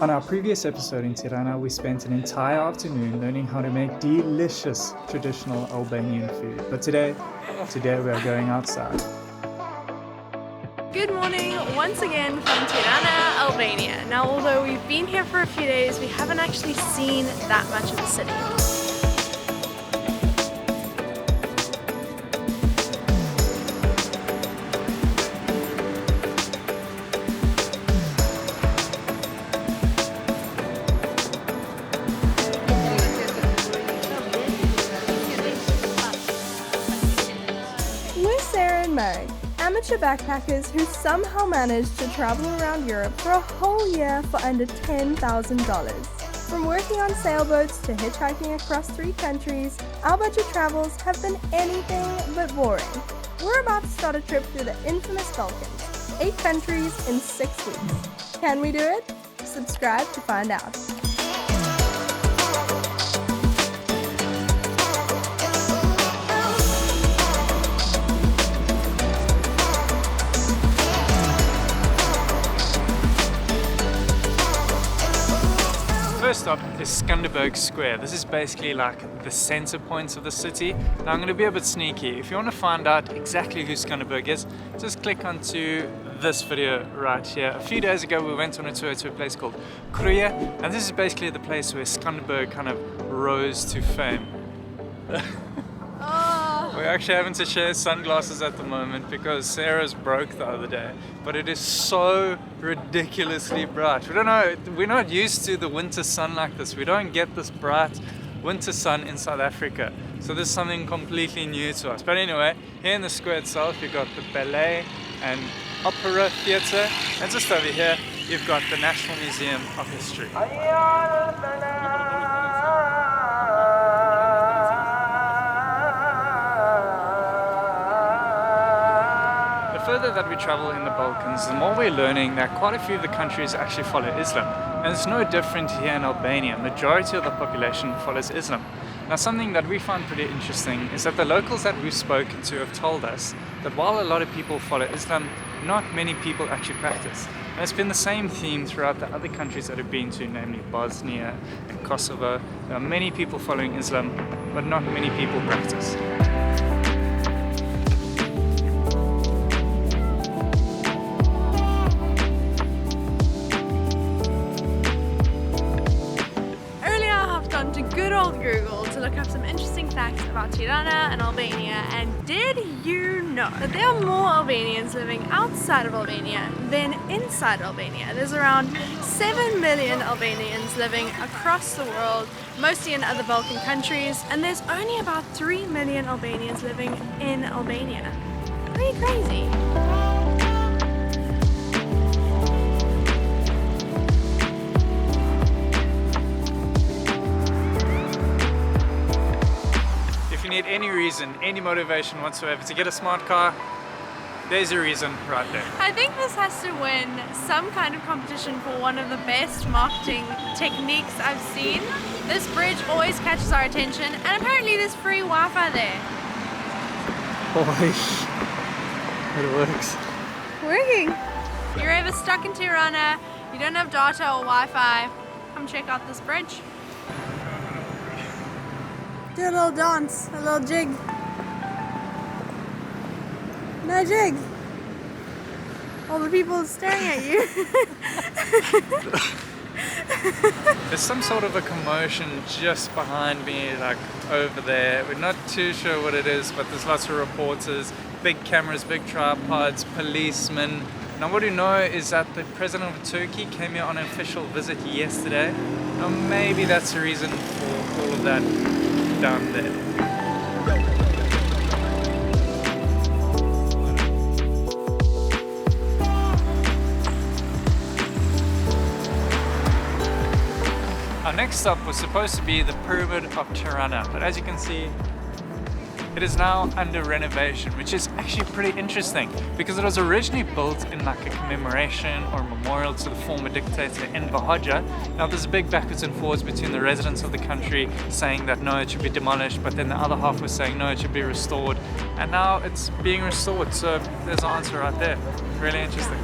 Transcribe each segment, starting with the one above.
On our previous episode in Tirana, we spent an entire afternoon learning how to make delicious traditional Albanian food. But today we are going outside. Good morning once again from Tirana, Albania. Now, although we've been here for a few days, we haven't actually seen that much of the city. Marek, amateur backpackers who somehow managed to travel around Europe for a whole year for under $10,000. From working on sailboats to hitchhiking across 3 countries, our budget travels have been anything but boring. We're about to start a trip through the infamous Balkans, 8 countries in 6 weeks. Can we do it? Subscribe to find out. First up is Skanderberg Square. This is basically like the center point of the city. Now I'm going to be a bit sneaky. If you want to find out exactly who Skanderberg is, just click onto this video right here. A few days ago we went on a tour to a place called Kruja, and this is basically the place where Skanderberg kind of rose to fame. We're actually having to share sunglasses at the moment because Sarah's broke the other day, but it is so ridiculously bright. We don't know, we're not used to the winter sun like this. We don't get this bright winter sun in South Africa. So this is something completely new to us. But anyway, here in the square itself, you've got the ballet and opera theatre, and just over here, you've got the National Museum of History. The further that we travel in the Balkans, the more we're learning that quite a few of the countries actually follow Islam. And it's no different here in Albania. Majority of the population follows Islam. Now, something that we find pretty interesting is that the locals that we've spoken to have told us that while a lot of people follow Islam, not many people actually practice. And it's been the same theme throughout the other countries that I've been to, namely Bosnia and Kosovo. There are many people following Islam, but not many people practice. Good old Google to look up some interesting facts about Tirana and Albania, and did you know that there are more Albanians living outside of Albania than inside Albania? There's around 7 million Albanians living across the world, mostly in other Balkan countries, and there's only about 3 million Albanians living in Albania. Pretty crazy. Need any reason, any motivation whatsoever to get a smart car, there's a reason right there. I think this has to win some kind of competition for one of the best marketing techniques I've seen. This bridge always catches our attention, and apparently there's free Wi-Fi there. Boy, it works. Working. If you're ever stuck in Tirana, you don't have data or Wi-Fi, come check out this bridge. Do a little dance, a little jig. No jig. All the people staring at you. There's some sort of a commotion just behind me, like over there. We're not too sure what it is, but there's lots of reporters, big cameras, big tripods, policemen. Now what we know is that the president of Turkey came here on an official visit yesterday. Now maybe that's the reason for all of that down there. Our next stop was supposed to be the Pyramid of Tirana, but as you can see, it is now under renovation, which is actually pretty interesting because it was originally built in like a commemoration or memorial to the former dictator Enver Hoxha. Now there's a big backwards and forwards between the residents of the country saying that no, it should be demolished, but then the other half was saying no, it should be restored, and now it's being restored. So there's an answer right there. Really interesting.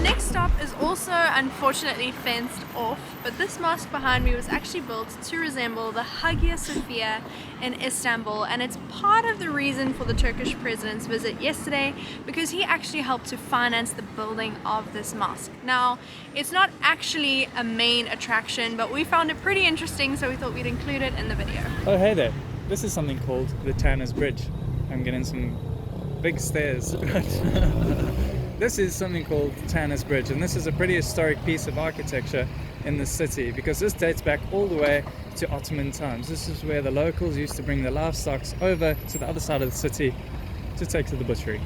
next stop is also unfortunately fenced off, but this mosque behind me was actually built to resemble the Hagia Sophia in Istanbul, and it's part of the reason for the Turkish president's visit yesterday, because he actually helped to finance the building of this mosque. Now, it's not actually a main attraction, but we found it pretty interesting, so we thought we'd include it in the video. Oh, hey there. This is something called the Tanner's Bridge. I'm getting some big stairs. This is something called Tanner's Bridge, and this is a pretty historic piece of architecture in the city because this dates back all the way to Ottoman times. This is where the locals used to bring their livestock over to the other side of the city to take to the butchery.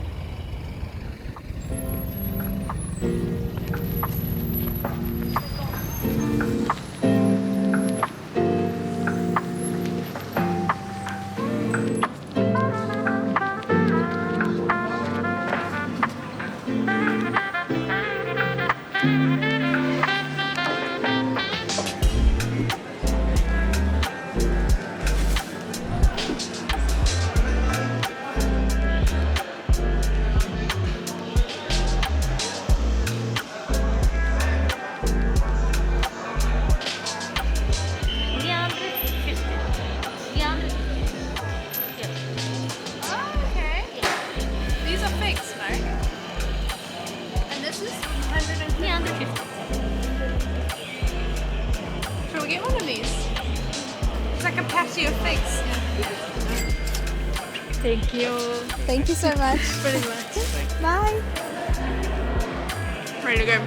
Thank you. Thank you so much. Pretty much. Bye. Ready to go.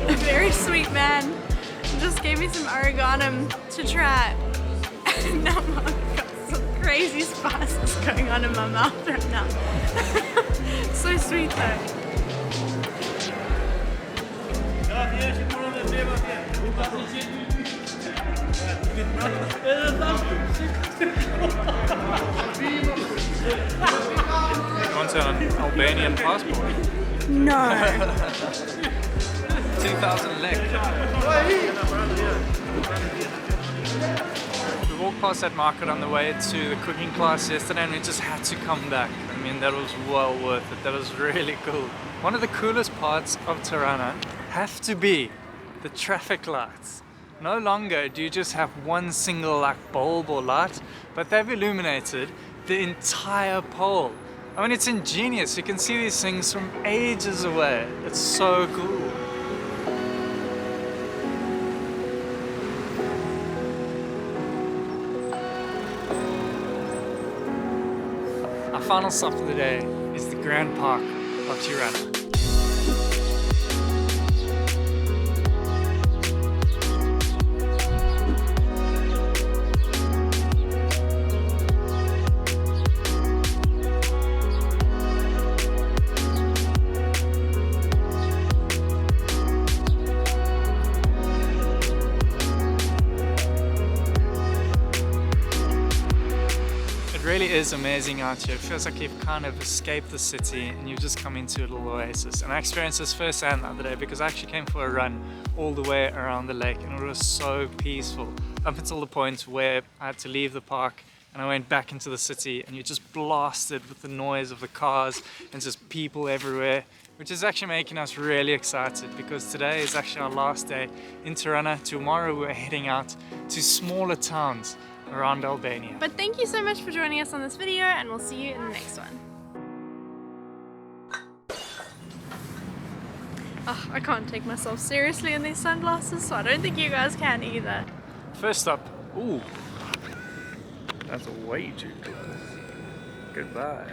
A very sweet man just gave me some oregano to try. Now I've got some crazy spices going on in my mouth right now. So sweet though. You want an Albanian passport? No. 2,000 lek. We walked past that market on the way to the cooking class yesterday and we just had to come back. I mean, that was well worth it. That was really cool. One of the coolest parts of Tirana have to be the traffic lights. No longer do you just have one single like bulb or light, but they've illuminated the entire pole. I mean, it's ingenious. You can see these things from ages away. It's so cool. Our final stop of the day is the Grand Park of Tirana. It really is amazing out here. It feels like you've kind of escaped the city and you've just come into a little oasis. And I experienced this firsthand the other day because I actually came for a run all the way around the lake and it was so peaceful. Up until the point where I had to leave the park and I went back into the city and you're just blasted with the noise of the cars and just people everywhere, which is actually making us really excited because today is actually our last day in Tirana. Tomorrow we're heading out to smaller towns around Albania. But thank you so much for joining us on this video and we'll see you in the next one. Oh, I can't take myself seriously in these sunglasses, so I don't think you guys can either. First up, ooh, that's way too close. Goodbye.